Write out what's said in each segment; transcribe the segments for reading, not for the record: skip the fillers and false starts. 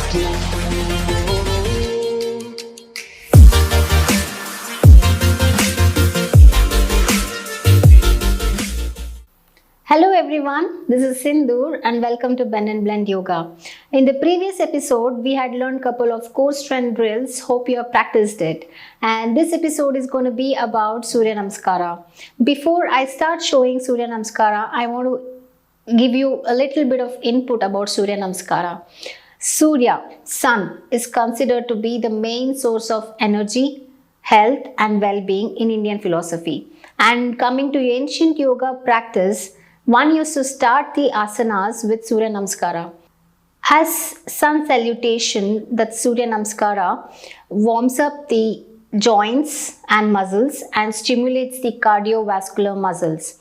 Hello everyone, this is Sindoor and welcome to Bend and Blend Yoga. In the previous episode, we had learned a couple of core strength drills. Hope you have practiced it. And this episode is going to be about Surya Namaskara. Before I start showing Surya Namaskara, I want to give you a little bit of input about Surya Namaskara. Surya, sun, is considered to be the main source of energy, health and well-being in Indian philosophy. And coming to ancient yoga practice, one used to start the asanas with Surya Namaskara. As sun salutation, that Surya Namaskara warms up the joints and muscles and stimulates the cardiovascular muscles.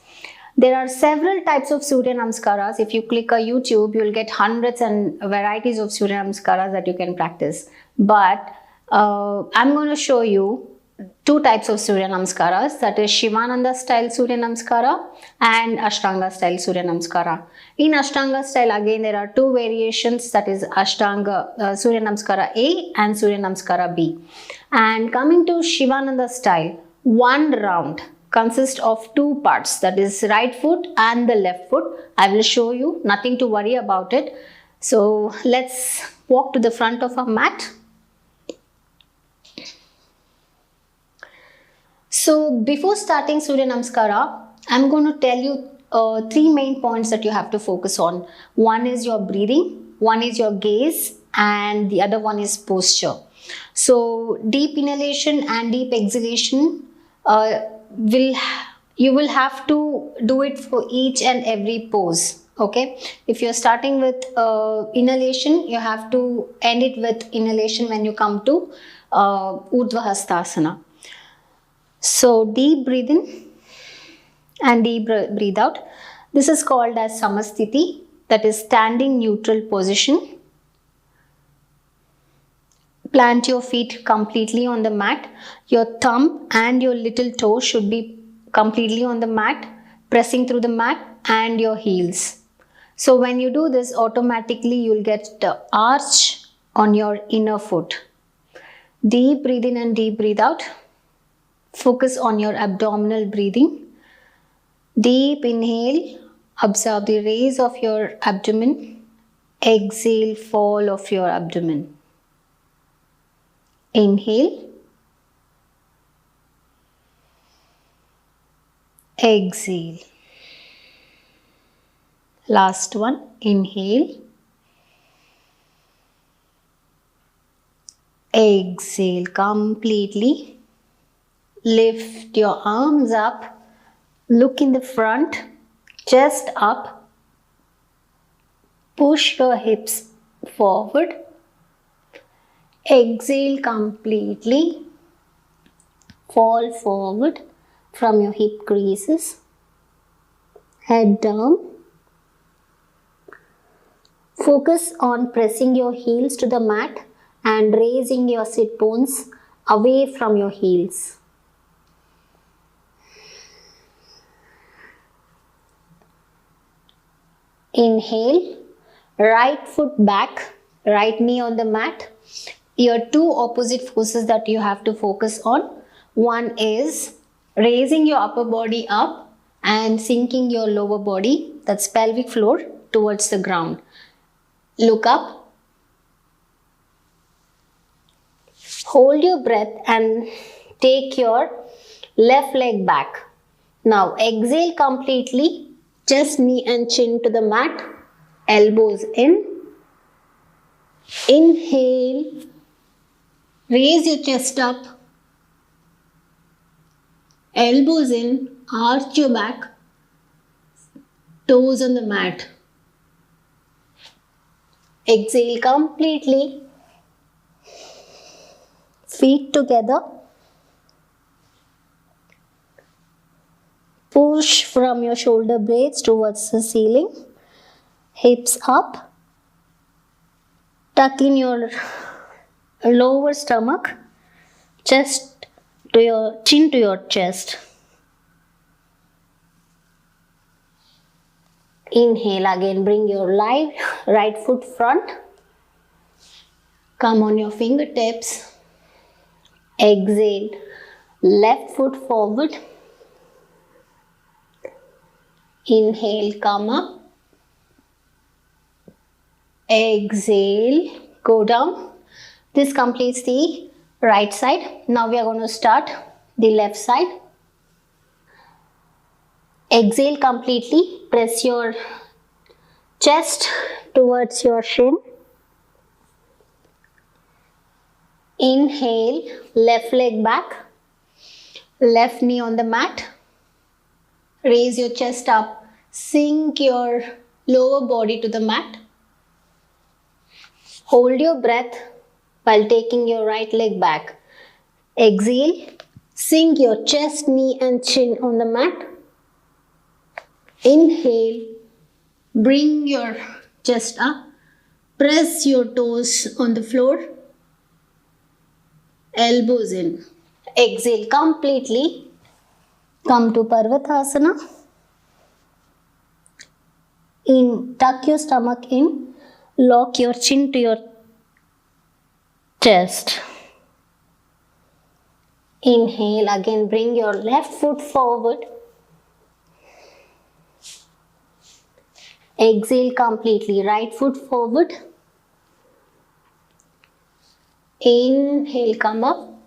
There are several types of Surya Namaskaras. If you click a YouTube, you will get hundreds and varieties of Surya Namaskaras that you can practice. But I'm going to show you two types of Surya Namaskaras, that is Shivananda style Surya Namaskara and Ashtanga style Surya Namaskara. In Ashtanga style, again there are two variations, that is Ashtanga Surya Namaskara A and Surya Namaskara B. And coming to Shivananda style, one round consists of two parts, that is right foot and the left foot. I will show you, nothing to worry about it. So let's walk to the front of our mat. So before starting Surya Namaskara, I'm going to tell you three main points that you have to focus on. One is your breathing, one is your gaze, and the other one is posture. So deep inhalation and deep exhalation, you will have to do it for each and every pose. Okay, if you're starting with inhalation, you have to end it with inhalation when you come to Urdhva Hastasana. So deep breathe in and deep breathe out. This is called as Samasthiti, that is standing neutral position. Plant your feet completely on the mat. Your thumb and your little toe should be completely on the mat, pressing through the mat and your heels. So when you do this, automatically you will get the arch on your inner foot. Deep breathe in and deep breathe out. Focus on your abdominal breathing. Deep inhale, observe the raise of your abdomen. Exhale, fall of your abdomen. Inhale. Exhale. Last one, inhale. Exhale completely. Lift your arms up, look in the front, chest up, push your hips forward, exhale completely, fall forward from your hip creases, head down. Focus on pressing your heels to the mat and raising your sit bones away from your heels. Inhale, right foot back, right knee on the mat. Your two opposite forces that you have to focus on. One is raising your upper body up and sinking your lower body, that's pelvic floor, towards the ground. Look up. Hold your breath and take your left leg back. Now exhale completely. Just knee and chin to the mat, elbows in. Inhale, raise your chest up, elbows in, arch your back, toes on the mat. Exhale completely, feet together. Push from your shoulder blades towards the ceiling, hips up. Tuck in your lower stomach, chest to your chin to your chest. Inhale again, bring your right foot front. Come on your fingertips. Exhale. Left foot forward. Inhale, come up. Exhale, go down. This completes the right side. Now we are going to start the left side. Exhale completely. Press your chest towards your shin. Inhale, left leg back. Left knee on the mat. Raise your chest up. Sink your lower body to the mat. Hold your breath while taking your right leg back. Exhale. Sink your chest, knee and chin on the mat. Inhale. Bring your chest up. Press your toes on the floor. Elbows in. Exhale completely. Come to Parvatasana. Tuck your stomach in. Lock your chin to your chest. Inhale, again bring your left foot forward. Exhale completely, right foot forward. Inhale, come up.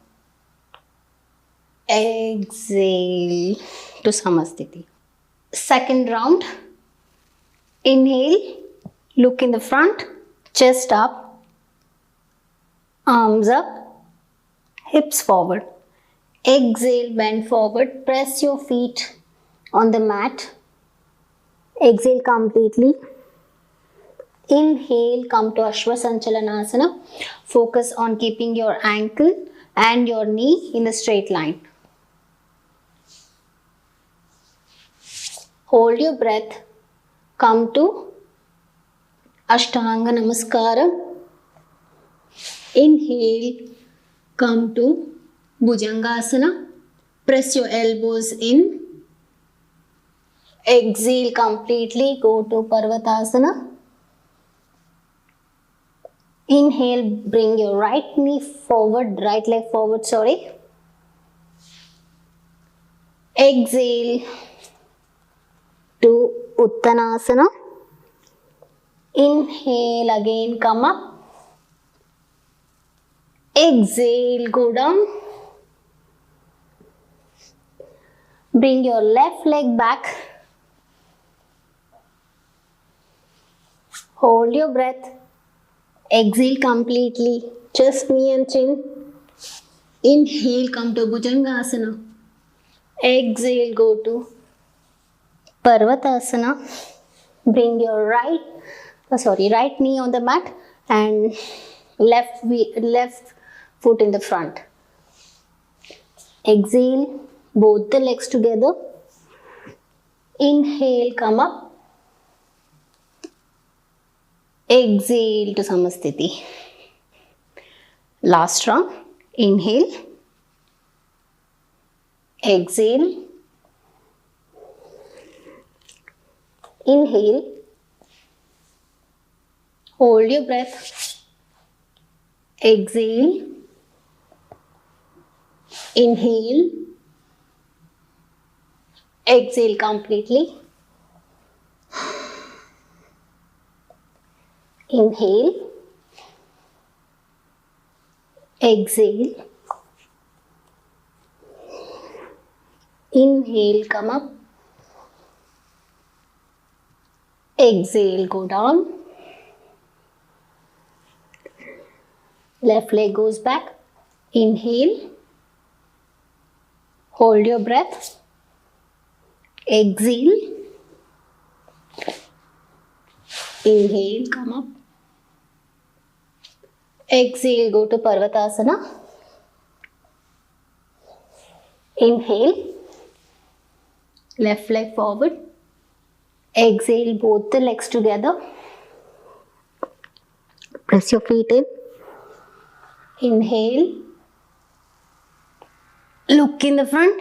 Exhale to Samasthiti. Second round. Inhale, look in the front, chest up, arms up, hips forward. Exhale, bend forward, press your feet on the mat. Exhale completely. Inhale, come to Ashwasanchalanasana. Focus on keeping your ankle and your knee in a straight line. Hold your breath. Come to Ashtanga Namaskaram. Inhale, come to Bhujangasana. Press your elbows in. Exhale completely, go to Parvatasana. Inhale, bring your right knee forward, right leg forward, sorry. Exhale to Uttanasana. Inhale, again come up. Exhale, go down. Bring your left leg back. Hold your breath. Exhale completely. Chest, knee and chin. Inhale, come to Bhujangasana. Exhale, go to Parvatasana. Bring your right knee on the mat and left foot in the front. Exhale, both the legs together. Inhale, come up. Exhale to Samasthiti. Last round. Inhale. Exhale. Inhale. Hold your breath. Exhale. Inhale. Exhale completely. Inhale. Exhale. Inhale, come up. Exhale, go down. Left leg goes back. Inhale. Hold your breath. Exhale. Inhale, come up. Exhale, go to Parvatasana. Inhale. Left leg forward. Exhale, both the legs together. Press your feet in. Inhale. Look in the front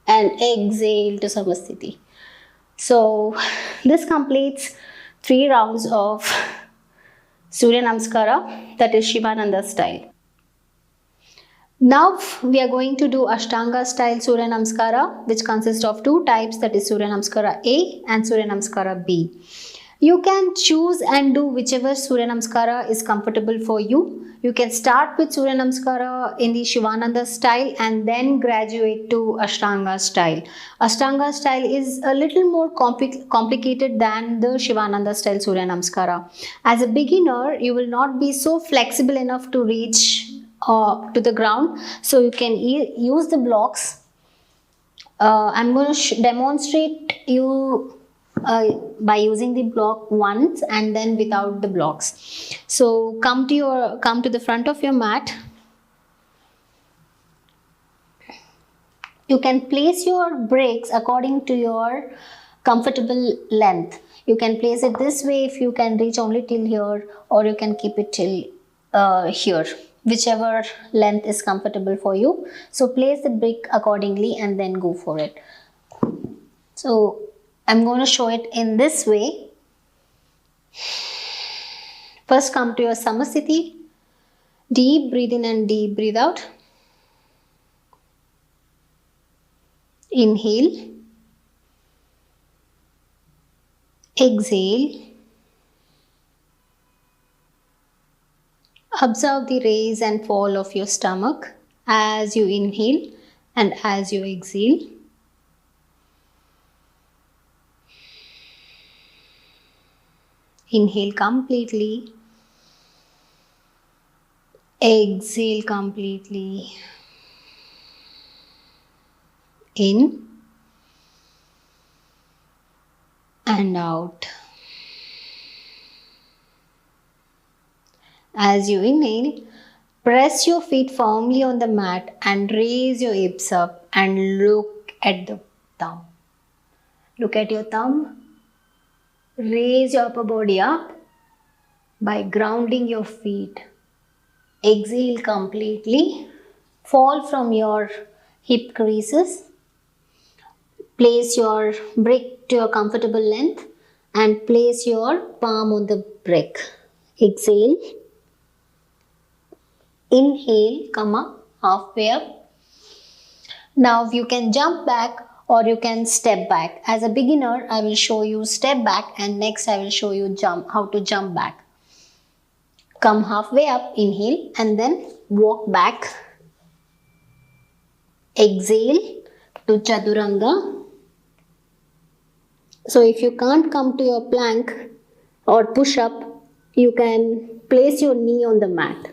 and exhale to Samasthiti. So this completes 3 rounds of Surya Namaskara, that is Shivananda style. Now we are going to do Ashtanga style Surya Namaskara, which consists of two types, that is Surya Namaskara A and Surya Namaskara B. You can choose and do whichever Surya Namaskara is comfortable for you. You can start with Surya Namaskara in the Shivananda style and then graduate to Ashtanga style. Ashtanga style is a little more complicated than the Shivananda style Surya Namaskara. As a beginner, you will not be so flexible enough to reach to the ground, so you can use the blocks. I'm going to demonstrate you by using the block once and then without the blocks. So come to the front of your mat. You can place your bricks according to your comfortable length. You can place it this way if you can reach only till here, or you can keep it till here, whichever length is comfortable for you. So place the brick accordingly and then go for it. So I'm going to show it in this way. First come to your Samasthiti. Deep breathe in and deep breathe out. Inhale. Exhale. Observe the rise and fall of your stomach as you inhale and as you exhale. Inhale completely. Exhale completely. In and out. As you inhale, press your feet firmly on the mat and raise your hips up and look at the thumb. Look at your thumb. Raise your upper body up by grounding your feet. Exhale completely. Fall from your hip creases. Place your brick to your comfortable length and place your palm on the brick. Exhale. Inhale, come up, halfway up. Now you can jump back or you can step back. As a beginner, I will show you step back and next I will show you how to jump back. Come halfway up, inhale and then walk back. Exhale to Chaturanga. So if you can't come to your plank or push up, you can place your knee on the mat.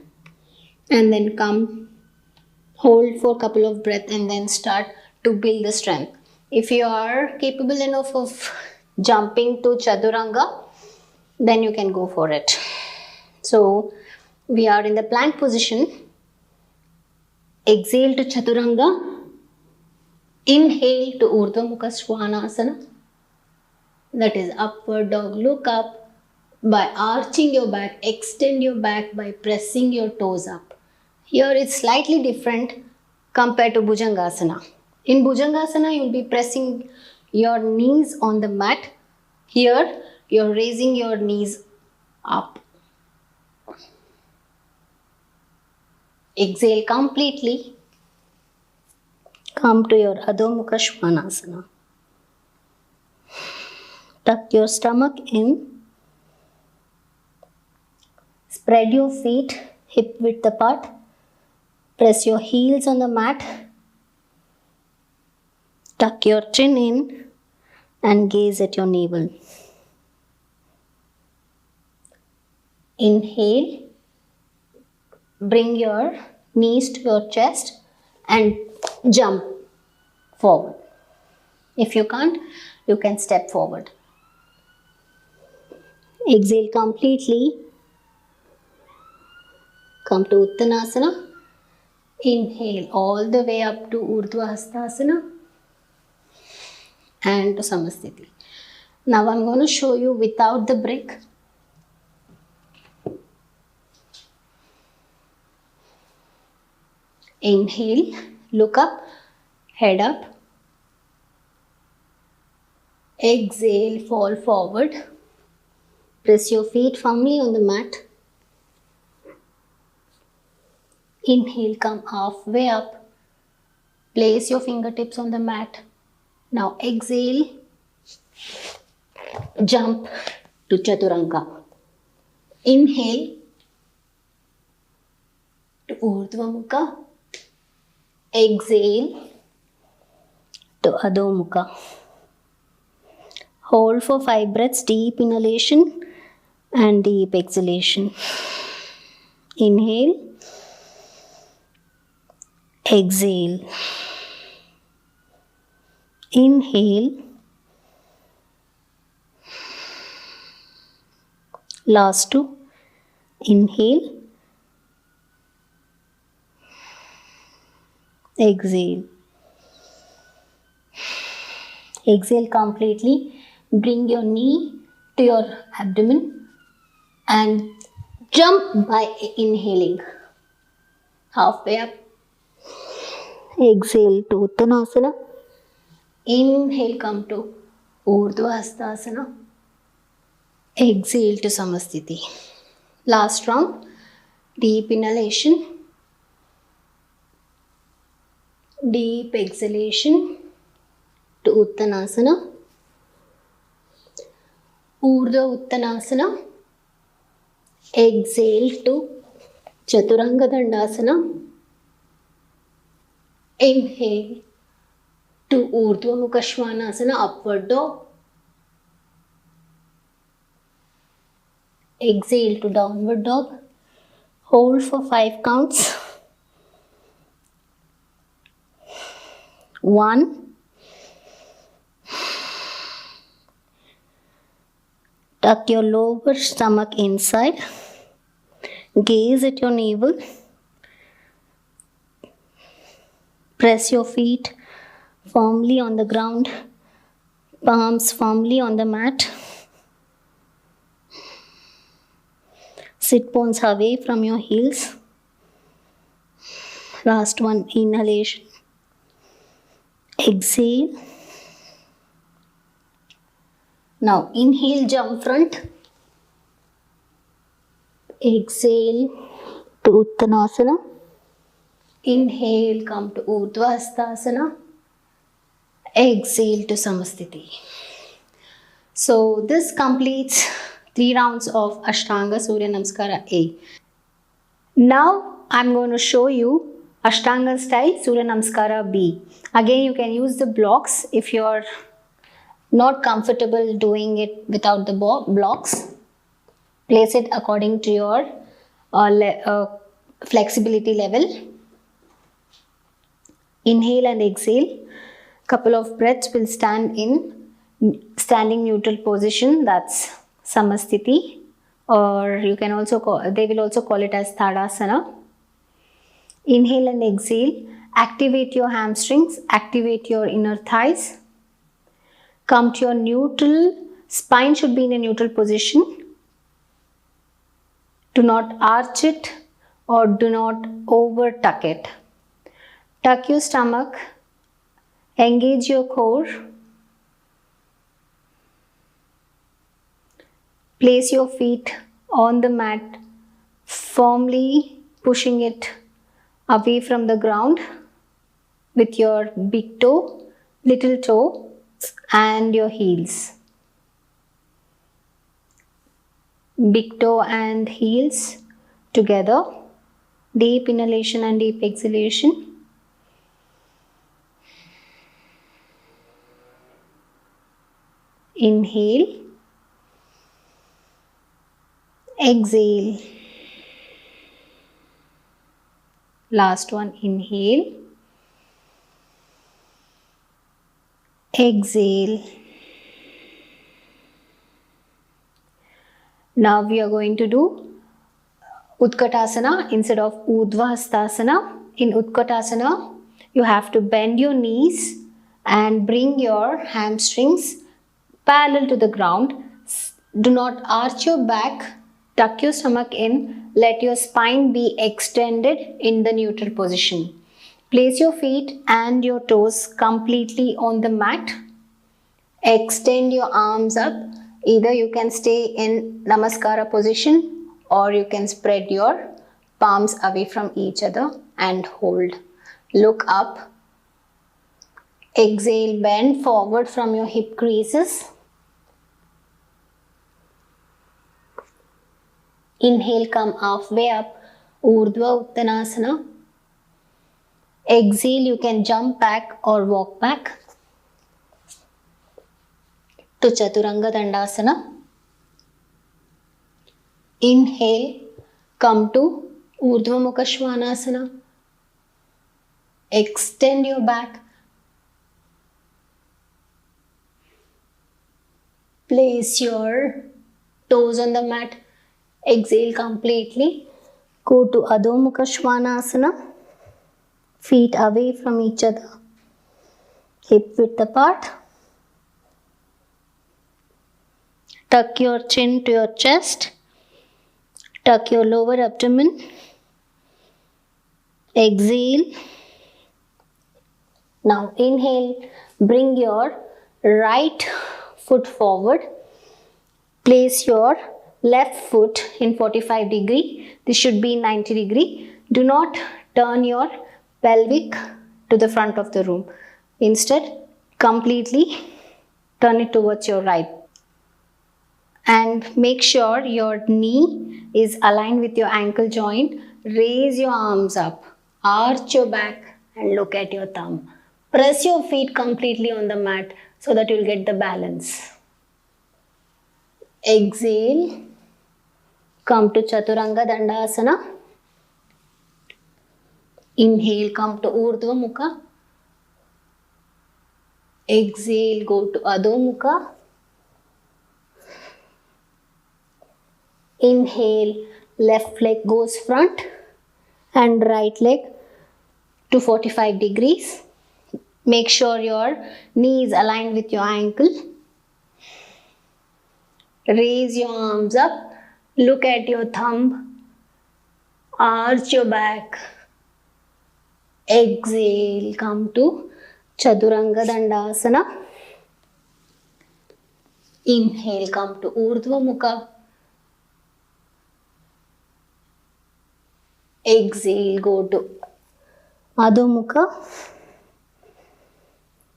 And then come, hold for a couple of breaths and then start to build the strength. If you are capable enough of jumping to Chaturanga, then you can go for it. So we are in the plank position. Exhale to Chaturanga. Inhale to Urdhva Mukha Svanasana. That is upward dog. Look up by arching your back. Extend your back by pressing your toes up. Here it's slightly different compared to Bhujangasana. In Bhujangasana, you will be pressing your knees on the mat. Here, you're raising your knees up. Exhale completely. Come to your Adho Mukha Svanasana. Tuck your stomach in. Spread your feet hip width apart. Press your heels on the mat. Tuck your chin in and gaze at your navel. Inhale. Bring your knees to your chest and jump forward. If you can't, you can step forward. Exhale completely. Come to Uttanasana. Inhale all the way up to Urdhva Hastasana and to Samasthiti. Now I'm going to show you without the brick. Inhale, look up, head up. Exhale, fall forward. Press your feet firmly on the mat Inhale, come halfway up. Place your fingertips on the mat. Now exhale, jump to Chaturanga. Inhale to Urdhva Mukha. Exhale to Adho Mukha. Hold for 5 breaths, deep inhalation and deep exhalation. Inhale, exhale. Inhale. Last 2. Inhale. Exhale. Exhale completely. Bring your knee to your abdomen and jump by inhaling. Halfway up. Exhale to Uttanasana. Inhale, come to Urdhva Hastasana. Exhale to Samasthiti. Last round. Deep inhalation. Deep exhalation to Uttanasana. Urdhva Uttanasana. Exhale to Chaturanga Dandasana. Inhale to Urdhva Mukha Svanasana, upward dog. Exhale to downward dog. Hold for 5 counts. 1. Tuck your lower stomach inside. Gaze at your navel. Press your feet firmly on the ground. Palms firmly on the mat. Sit bones away from your heels. Last one, inhalation. Exhale. Now inhale, jump front. Exhale to Uttanasana. Inhale, come to Urdhva Hastasana. Exhale to Samasthiti. So this completes 3 rounds of Ashtanga Surya Namaskara A. Now I'm going to show you Ashtanga style Surya Namaskara B. Again, you can use the blocks if you're not comfortable doing it without the blocks. Place it according to your flexibility level. Inhale and exhale. Couple of breaths will stand in standing neutral position. That's Samasthiti, or you can also they will also call it as Tadasana. Inhale and exhale. Activate your hamstrings. Activate your inner thighs. Come to your neutral. Spine should be in a neutral position. Do not arch it or do not over tuck it. Tuck your stomach. Engage your core. Place your feet on the mat, firmly pushing it away from the ground with your big toe, little toe and your heels. Big toe and heels together. Deep inhalation and deep exhalation. Inhale. Exhale. Last one, inhale. Exhale. Now we are going to do Utkatasana instead of Urdhva Hastasana. In Utkatasana, you have to bend your knees and bring your hamstrings parallel to the ground. Do not arch your back. Tuck your stomach in. Let your spine be extended in the neutral position. Place your feet and your toes completely on the mat. Extend your arms up. Either you can stay in Namaskara position or you can spread your palms away from each other and hold. Look up. Exhale, bend forward from your hip creases. Inhale, come halfway up, Urdhva Uttanasana. Exhale, you can jump back or walk back to Chaturanga Dandasana. Inhale, come to Urdhva Mukha Svanasana. Extend your back. Place your toes on the mat. Exhale completely. Go to Adho Mukha Svanasana. Feet away from each other. Hip width apart. Tuck your chin to your chest. Tuck your lower abdomen. Exhale. Now inhale. Bring your right foot forward. Place your left foot in 45 degree. This should be 90 degree. Do not turn your pelvic to the front of the room. Instead, completely turn it towards your right. And make sure your knee is aligned with your ankle joint. Raise your arms up. Arch your back and look at your thumb. Press your feet completely on the mat so that you'll get the balance. Exhale. Come to Chaturanga Dandasana. Inhale, come to Urdhva Mukha. Exhale, go to Adho Mukha. Inhale, left leg goes front and right leg to 45 degrees. Make sure your knee is aligned with your ankle. Raise your arms up. Look at your thumb. Arch your back. Exhale, come to Chaturanga Dandasana. Inhale, come to Urdhva Mukha. Exhale, go to Adho Mukha.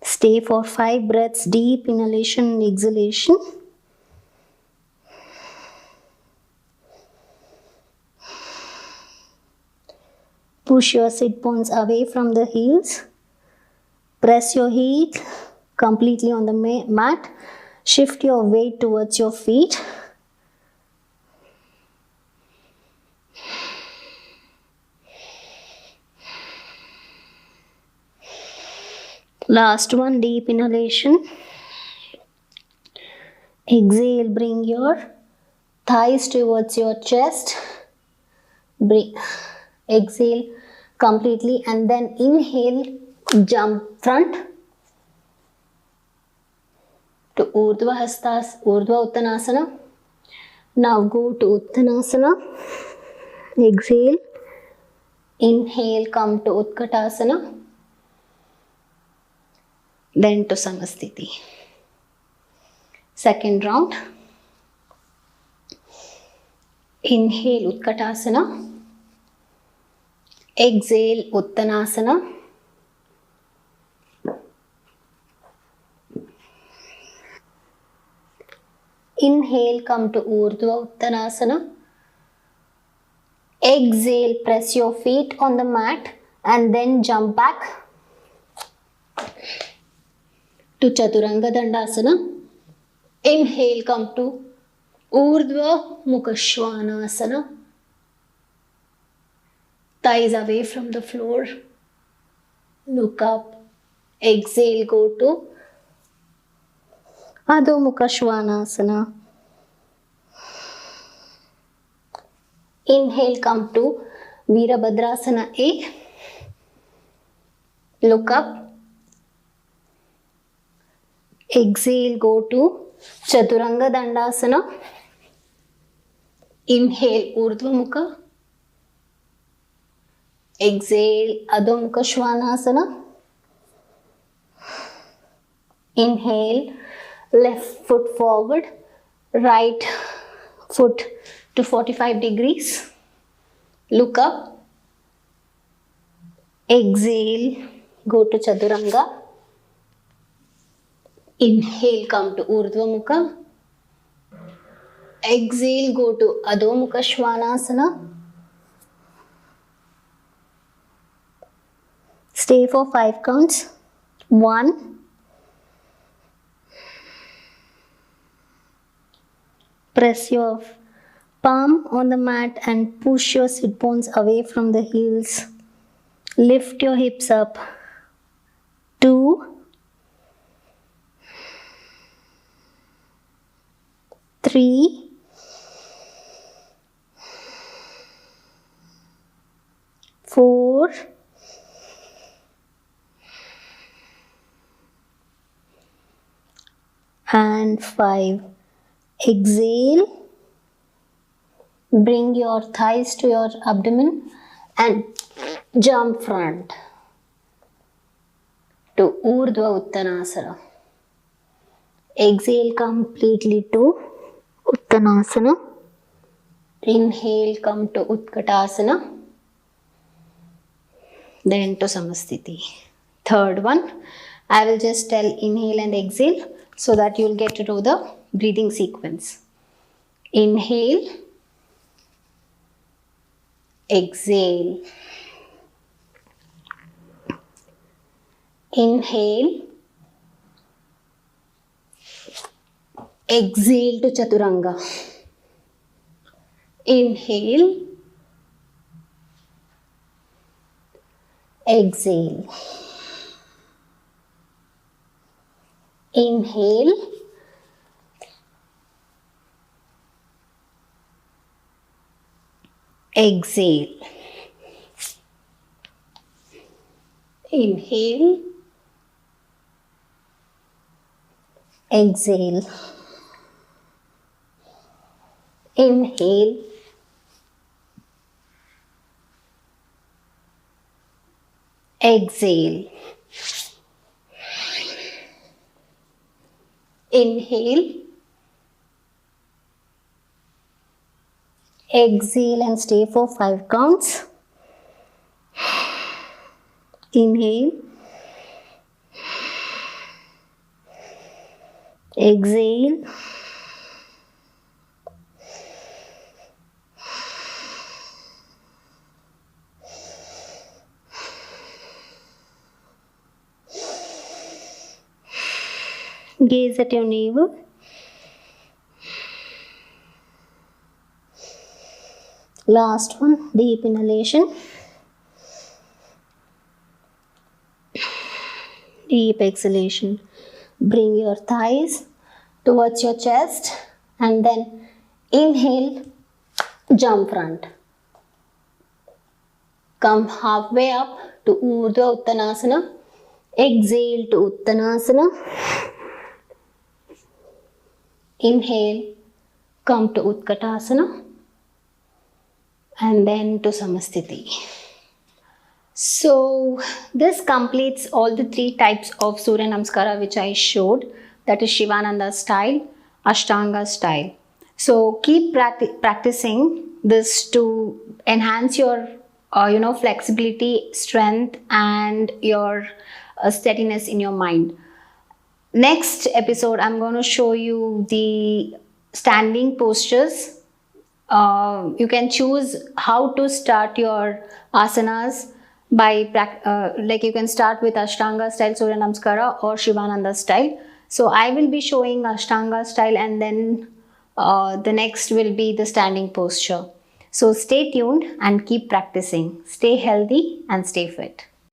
Stay for 5 breaths, deep inhalation and exhalation. Push your sit bones away from the heels. Press your heel completely on the mat. Shift your weight towards your feet. Last one, deep inhalation. Exhale, bring your thighs towards your chest. Exhale completely and then inhale, jump front to Urdhva Uttanasana. Now go to Uttanasana. Exhale. Inhale, come to Utkatasana. Then to Samasthiti. Second round. Inhale, Utkatasana. Exhale, Uttanasana. Inhale, come to Urdhva Uttanasana. Exhale, press your feet on the mat and then jump back to Chaturanga Dandasana. Inhale, come to Urdhva Mukha Svanasana. Thighs away from the floor. Look up. Exhale, go to Adho Mukha Svanasana. Inhale, come to Virabhadrasana A. Look up. Exhale, go to Chaturanga Dandasana. Inhale, Urdhva Mukha. Exhale, Adho Mukha Svanasana. Inhale, left foot forward, right foot to 45 degrees. look up, exhale, go to Chaturanga, inhale, come to Urdhva Mukha, exhale, go to Adho Mukha Svanasana, stay for 5 counts, 1, press your palm on the mat and push your sit bones away from the heels. Lift your hips up. 2, 3, 4, and 5. Exhale. Bring your thighs to your abdomen and jump front to Urdhva Uttanasana. Exhale completely to Uttanasana. Inhale, come to Utkatasana. Then to Samasthiti. Third one, I will just tell inhale and exhale so that you will get to know the breathing sequence. Inhale, exhale, inhale, exhale to Chaturanga, inhale, exhale, inhale, exhale, inhale, exhale, inhale, exhale, inhale, exhale and stay for 5 counts. Inhale, exhale, gaze at your navel. Last one, deep inhalation, deep exhalation. Bring your thighs towards your chest and then inhale, jump front. Come halfway up to Urdhva Uttanasana. Exhale to Uttanasana. Inhale, come to Utkatasana. And then to Samasthiti. So this completes all the 3 types of Surya Namaskara which I showed, that is Shivananda style, Ashtanga style. So keep practicing this to enhance your flexibility, strength and your steadiness in your mind. Next episode I'm going to show you the standing postures. You can choose how to start your asanas by you can start with Ashtanga style Surya Namaskara or Shivananda style. So I will be showing Ashtanga style and then the next will be the standing posture. So stay tuned and keep practicing. Stay healthy and stay fit.